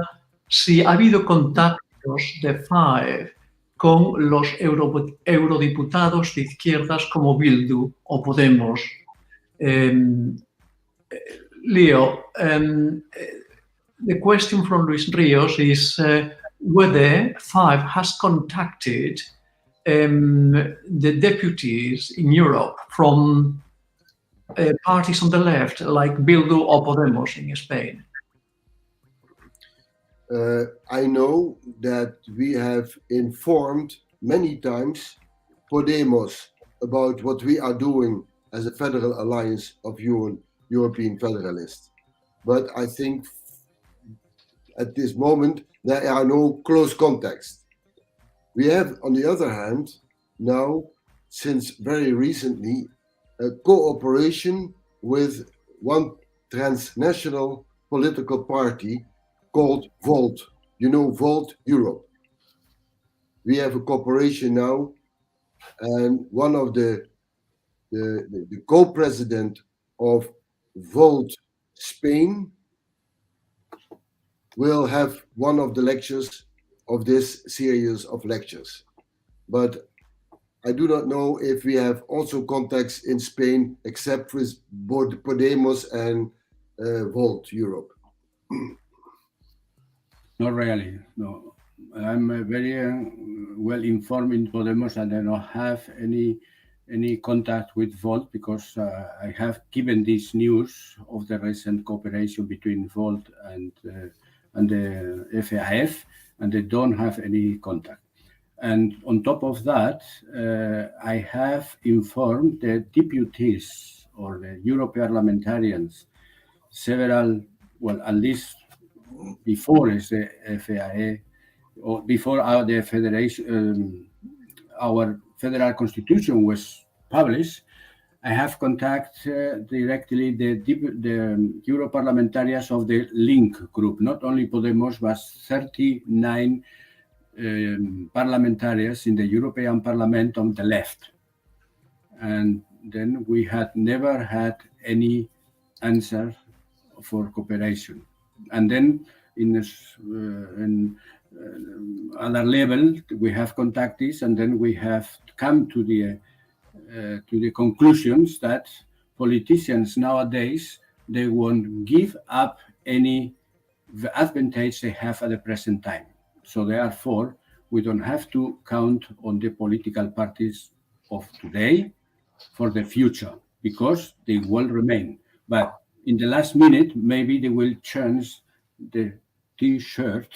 si ha habido contactos de FAEF con los eurodiputados de izquierdas como Bildu o Podemos. Leo, the question from Luis Rios is whether FAEF has contacted the deputies in Europe from parties on the left, like Bildu or Podemos in Spain. I know that we have informed many times Podemos about what we are doing as a federal alliance of European federalists. But I think at this moment there are no close contacts. We have, on the other hand, now, since very recently, a cooperation with one transnational political party called Volt. You know Volt Europe. We have a cooperation now, and one of the co-president of Volt Spain will have one of the lectures of this series of lectures. But I do not know if we have also contacts in Spain except with Podemos and Volt Europe. Not really, no. I'm very well informed in Podemos, and I don't have any contact with Volt because I have given this news of the recent cooperation between Volt and the FAF, and they don't have any contact. And on top of that, I have informed the deputies or the Euro parliamentarians, several, well, at least before the FAA, or before the federation, our federal constitution was published. I have contacted directly the Euro parliamentarians of the Link group, not only Podemos, but 39 parliamentarians in the European Parliament on the left. And then we had never had any answer for cooperation. And then in other level, we have contacted, and then we have come to the conclusions that politicians nowadays, they won't give up any advantage they have at the present time. So therefore, we don't have to count on the political parties of today for the future, because they will remain. But in the last minute, maybe they will change the T-shirt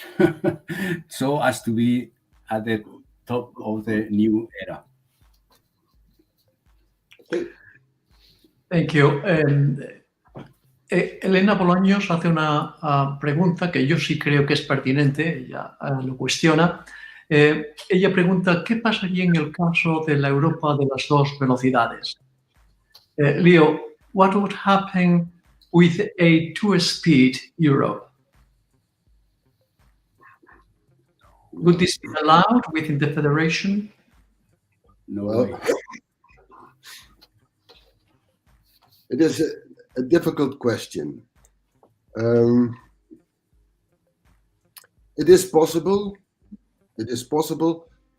so as to be at the top of the new era. Thank you. Elena Bolaños hace una pregunta que yo sí creo que es pertinente, ella lo cuestiona. Ella pregunta, ¿qué pasaría en el caso de la Europa de las dos velocidades? Leo, what would happen with a two-speed Europe? Would this be allowed within the Federation? No way. It is a difficult question. It is possible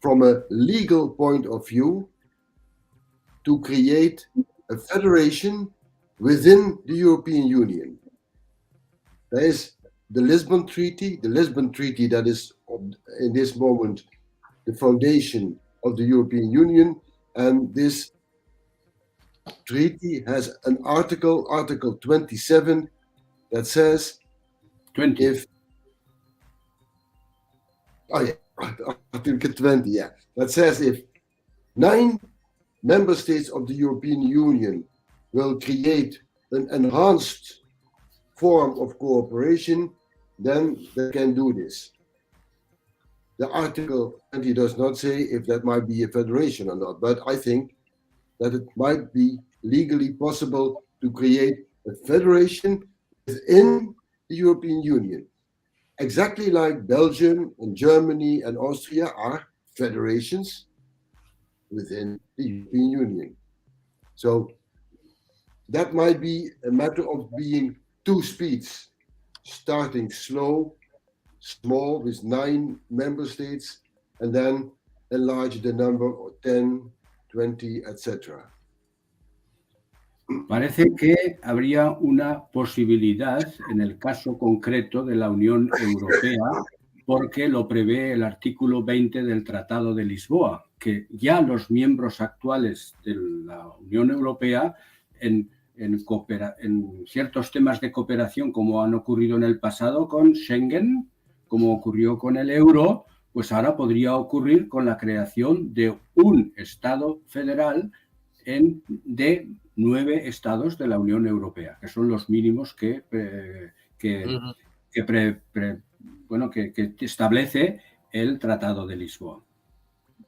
from a legal point of view to create a federation within the European Union. There is the Lisbon Treaty that is in this moment the foundation of the European Union, and this treaty has an article 27, that says 20. If Article 20, yeah. That says if 9 member states of the European Union will create an enhanced form of cooperation, then they can do this. The Article 20 does not say if that might be a federation or not, but I think that it might be legally possible to create a federation within the European Union. Exactly like Belgium and Germany and Austria are federations within the European Union. So that might be a matter of being two speeds, starting small with 9 member states, and then enlarge the number of 10, 20, etc. Parece que habría una posibilidad en el caso concreto de la Unión Europea, porque lo prevé el artículo 20 del Tratado de Lisboa, que ya los miembros actuales de la Unión Europea en ciertos temas de cooperación, como han ocurrido en el pasado con Schengen, como ocurrió con el euro, pues ahora podría ocurrir con la creación de un Estado federal de 9 estados de la Unión Europea, que son los mínimos que establece el Tratado de Lisboa.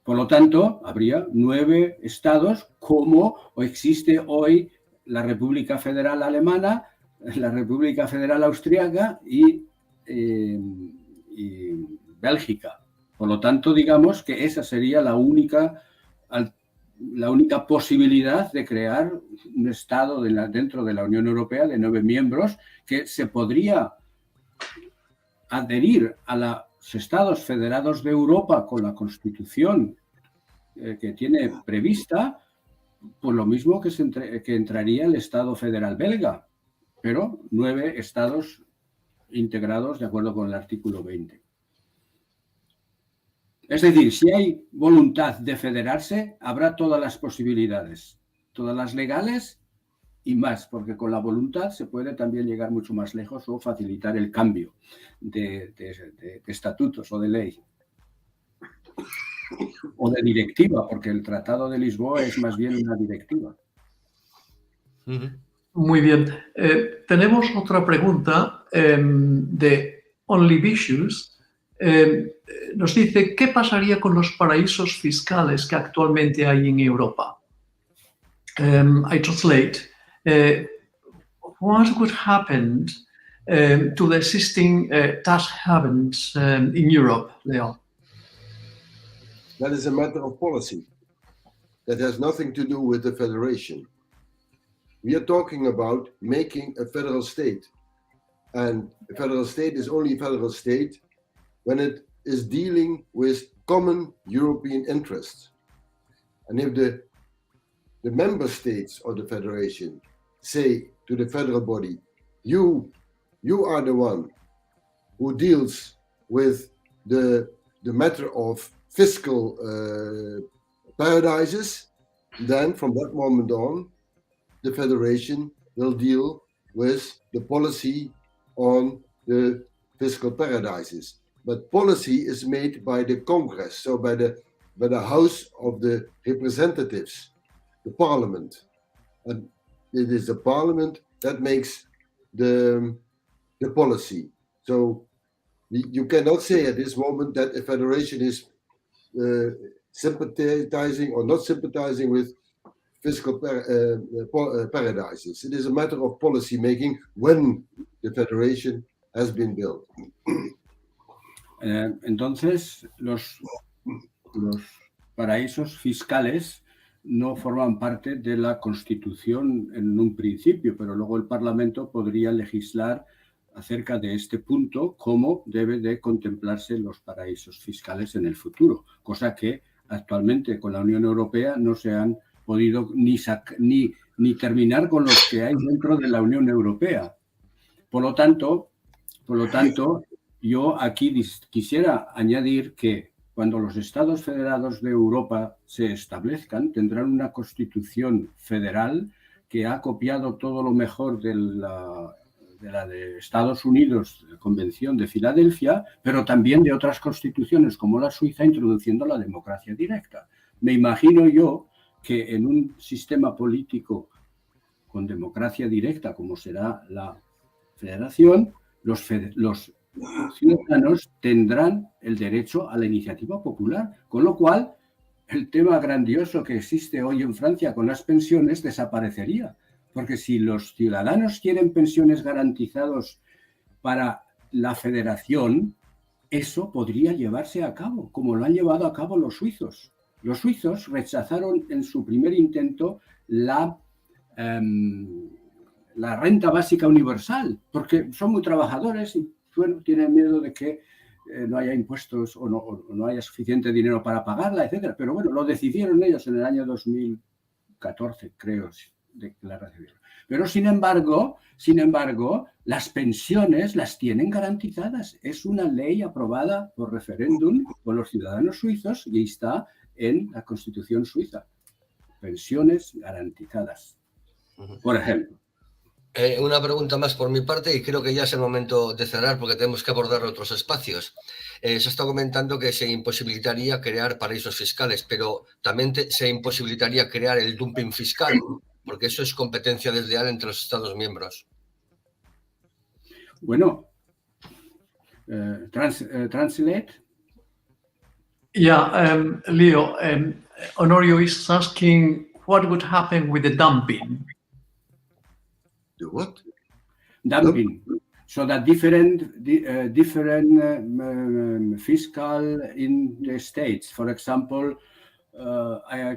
Por lo tanto, habría 9 estados como existe hoy la República Federal Alemana, la República Federal Austriaca y Bélgica. Por lo tanto, digamos que esa sería la única posibilidad de crear un Estado dentro de la Unión Europea de 9 miembros que se podría adherir a los Estados Federados de Europa con la Constitución que tiene prevista, pues lo mismo que entraría el Estado Federal belga, pero 9 estados integrados de acuerdo con el artículo 20. Es decir, si hay voluntad de federarse, habrá todas las posibilidades, todas las legales y más, porque con la voluntad se puede también llegar mucho más lejos o facilitar el cambio de estatutos o de ley. O de directiva, porque el Tratado de Lisboa es más bien una directiva. Muy bien. Tenemos otra pregunta de Only Vicious. Nos dice, ¿qué pasaría con los paraísos fiscales que actualmente hay en Europa? I translate. What would happen to the existing tax havens in Europe, Leo? That is a matter of policy. That has nothing to do with the federation. We are talking about making a federal state. And a federal state is only a federal state when it is dealing with common European interests. And if the member states of the federation say to the federal body, you are the one who deals with the matter of fiscal paradises, then from that moment on, the federation will deal with the policy on the fiscal paradises. But policy is made by the Congress, so by the House of the Representatives, the Parliament. And it is the Parliament that makes the policy. So you cannot say at this moment that a federation is sympathizing or not sympathizing with fiscal paradises. It is a matter of policy making when the federation has been built. Entonces, los paraísos fiscales no forman parte de la Constitución en un principio, pero luego el Parlamento podría legislar acerca de este punto, cómo debe de contemplarse los paraísos fiscales en el futuro, cosa que actualmente con la Unión Europea no se han podido ni terminar con los que hay dentro de la Unión Europea. Por lo tanto, yo aquí quisiera añadir que cuando los Estados Federados de Europa se establezcan, tendrán una constitución federal que ha copiado todo lo mejor de la de Estados Unidos, la Convención de Filadelfia, pero también de otras constituciones como la Suiza, introduciendo la democracia directa. Me imagino yo que en un sistema político con democracia directa, como será la federación, los ciudadanos tendrán el derecho a la iniciativa popular, con lo cual el tema grandioso que existe hoy en Francia con las pensiones desaparecería, porque si los ciudadanos quieren pensiones garantizadas para la federación, eso podría llevarse a cabo, como lo han llevado a cabo los suizos. Los suizos rechazaron en su primer intento la renta básica universal, porque son muy trabajadores y tienen miedo de que no haya impuestos o no haya suficiente dinero para pagarla, etc. Pero bueno, lo decidieron ellos en el año 2014, creo, de la recibieron. Pero sin embargo, las pensiones las tienen garantizadas. Es una ley aprobada por referéndum por los ciudadanos suizos y está en la Constitución suiza. Pensiones garantizadas, por ejemplo. Una pregunta más por mi parte y creo que ya es el momento de cerrar porque tenemos que abordar otros espacios. Se está comentando que se imposibilitaría crear paraísos fiscales, pero también se imposibilitaría crear el dumping fiscal, porque eso es competencia desleal entre los Estados miembros. Bueno, translate. Yeah, Leo, Honorio is asking what would happen with the dumping. The what? Dumping. So that different fiscal in the states. For example, I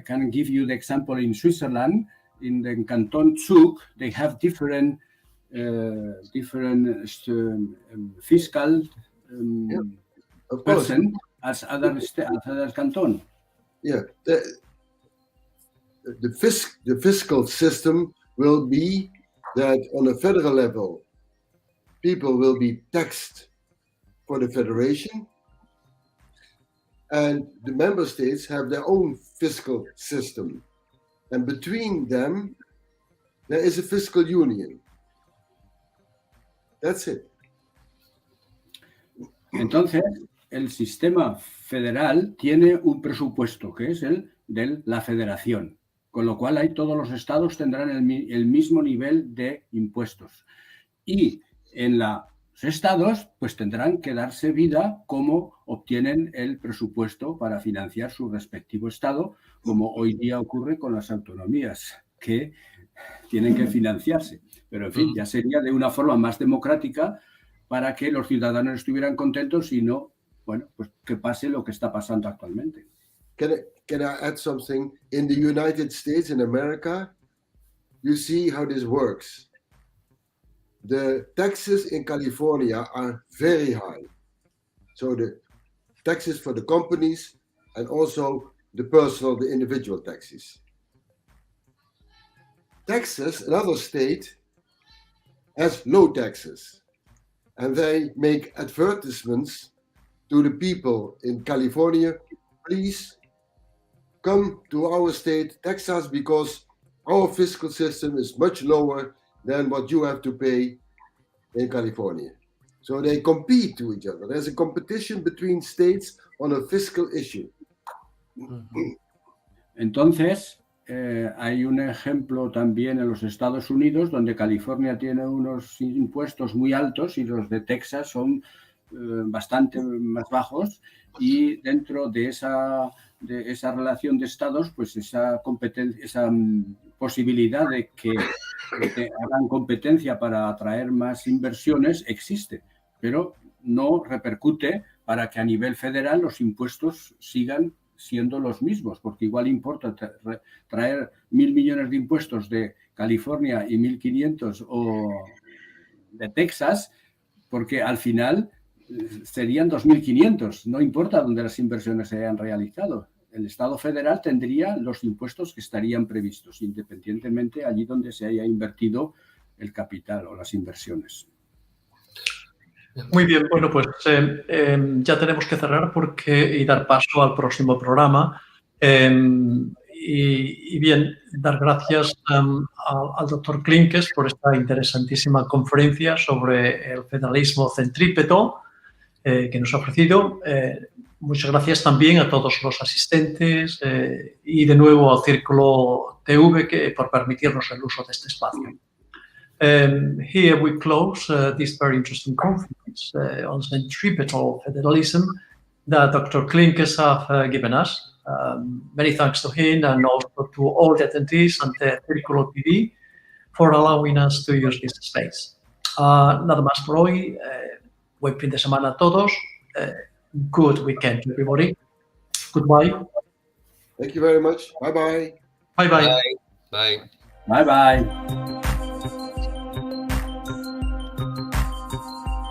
can give you the example in Switzerland. In the Canton Zug, they have different fiscal person as other canton. Yeah, the fiscal system will be that on a federal level, people will be taxed for the federation, and the member states have their own fiscal system. And between them, there is a fiscal union. That's it. Entonces, el sistema federal tiene un presupuesto, que es el de la federación, con lo cual ahí todos los estados tendrán el mismo nivel de impuestos. Y en los estados, pues tendrán que darse vida cómo obtienen el presupuesto para financiar su respectivo estado, como hoy día ocurre con las autonomías, que tienen que financiarse. Pero, en fin, ya sería de una forma más democrática para que los ciudadanos estuvieran contentos y no, bueno, pues que pase lo que está pasando actualmente. Can I add something? In the United States, in America, you see how this works. The taxes in California are very high. So the taxes for the companies and also the personal, the individual taxes. Texas, another state, has low taxes. And they make advertisements to the people in California, please come to our state, Texas, because our fiscal system is much lower than what you have to pay in California. So they compete to each other. There's a competition between states on a fiscal issue. Entonces, hay un ejemplo también en los Estados Unidos donde California tiene unos impuestos muy altos y los de Texas son bastante más bajos, y dentro de esa relación de estados, pues esa posibilidad de que hagan competencia para atraer más inversiones existe, pero no repercute para que a nivel federal los impuestos sigan siendo los mismos, porque igual importa traer 1.000 millones de impuestos de California y 1.500 o de Texas, porque al final serían 2.500, no importa dónde las inversiones se hayan realizado. El Estado federal tendría los impuestos que estarían previstos, independientemente allí donde se haya invertido el capital o las inversiones. Muy bien, bueno, pues ya tenemos que cerrar y dar paso al próximo programa. Y bien, dar gracias al doctor Klinkes por esta interesantísima conferencia sobre el federalismo centrípeto que nos ha ofrecido. Muchas gracias también a todos los asistentes y de nuevo al Círculo TV por permitirnos el uso de este espacio. Here we close this very interesting conference on centripetal federalism that Dr. Klinkes have given us. Many thanks to him and also to all the attendees and the Círculo TV for allowing us to use this space. Nada más por hoy. Buen fin de semana a todos. Good weekend, everybody. Goodbye. Thank you very much. Bye-bye. Bye-bye. Bye. Bye bye.